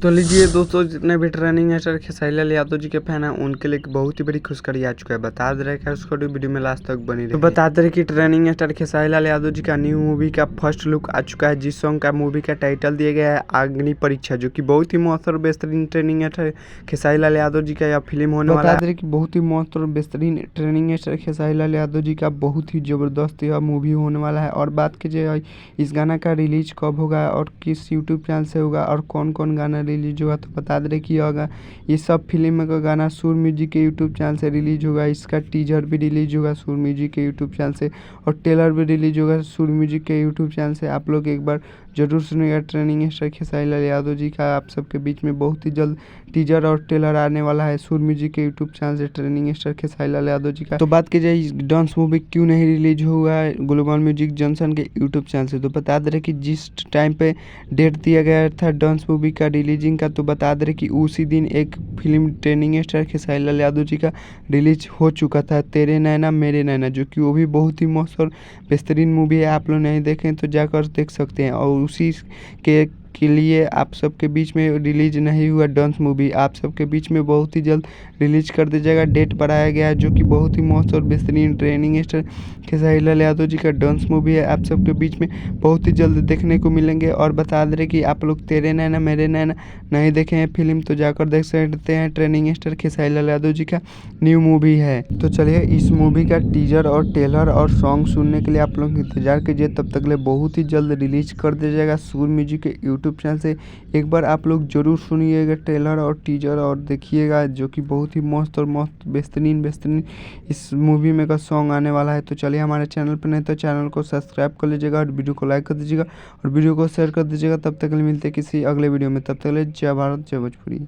तो लीजिए दोस्तों, जितने भी ट्रेनिंग एक्टर खेसारी लाल यादव जी के फैन हैं उनके लिए एक बहुत ही बड़ी खुशखबरी आ चुका है। बता दे रहे हैं कि उसको वीडियो में लास्ट तक बनी रही। तो बता दे रहे कि ट्रेनिंग एक्टर खेसारी लाल यादव जी का न्यू मूवी का फर्स्ट लुक आ चुका है, जिस सॉन्ग का मूवी का टाइटल दिया गया है अग्नि परीक्षा, जो कि बहुत ही मस्त और बेहतरीन ट्रेनिंग एक्टर खेसारी लाल यादव जी का यह फिल्म होने वाला है। बता दे कि बहुत ही मस्त और बेहतरीन ट्रेनिंग एक्टर खेसारी लाल यादव जी का बहुत ही जबरदस्त यह मूवी होने वाला है। और बात कीजिए इस गाना का रिलीज कब होगा और किस यूट्यूब चैनल से होगा और कौन कौन गाना रिलीज होगा, तो बता दे कि होगा ये सब फिल्म का गाना सुर म्यूजिक के यूट्यूब चैनल से रिलीज होगा। इसका टीजर भी रिलीज होगा सुर म्यूजिक के यूट्यूब चैनल से और ट्रेलर भी रिलीज होगा सुर म्यूजिक के यूट्यूब चैनल से। आप लोग एक बार जरूर सुनिएगा। ट्रेनिंग स्टार खेसारी लाल यादव जी का आप सबके बीच में बहुत ही जल्द टीजर और ट्रेलर आने वाला है सुर म्यूजिक के यूट्यूब चैनल से ट्रेनिंग स्टार खेसारी लाल यादव जी का। तो बात की जाए डांस मूवी क्यों नहीं रिलीज हुआ है ग्लोबल म्यूजिक जंक्शन के यूट्यूब चैनल से, तो बता दे रहे कि जिस टाइम पे डेट दिया गया था डांस मूवी का रिलीजिंग का, तो बता दे रहे कि उसी दिन एक film training star Khesari Lal Yadav ji का रिलीज हो चुका था, तेरे नैना मेरे नैना, जो कि वो भी बहुत ही मस्त और बेहतरीन मूवी है। आप लोग नहीं देखें तो जाकर देख सकते हैं। और उसी के लिए आप सबके बीच में रिलीज नहीं हुआ डांस मूवी आप सबके बीच में बहुत ही जल्द रिलीज कर दीजिएगा। डेट बढ़ाया गया है, जो कि बहुत ही मस्त और बेहतरीन ट्रेनिंग स्टार खेसारी लाल यादव जी का डांस मूवी है, आप सबके बीच में बहुत ही जल्द देखने को मिलेंगे। और बता दे रहे कि आप लोग तेरे नैना मेरे नैना नहीं देखे हैं फिल्म, तो जाकर देख सकते हैं। ट्रेनिंग स्टार खेसारी लाल यादव जी का न्यू मूवी है। तो चलिए इस मूवी का टीजर और ट्रेलर और सॉन्ग सुनने के लिए आप लोग इंतजार कीजिए। तब तक ले बहुत ही जल्द रिलीज कर दिया जाएगा सुर म्यूजिक के यूट्यूब चैनल से। एक बार आप लोग जरूर सुनिएगा ट्रेलर और टीजर और देखिएगा, जो कि बहुत ही मस्त और मस्त बेहतरीन इस मूवी में का सॉन्ग आने वाला है। तो चलिए हमारे चैनल पर नहीं तो चैनल को सब्सक्राइब कर लीजिएगा और वीडियो को लाइक कर दीजिएगा और वीडियो को शेयर कर दीजिएगा। तब तक मिलते हैं किसी अगले वीडियो में। तब तक जय भारत जय भोजपुरी।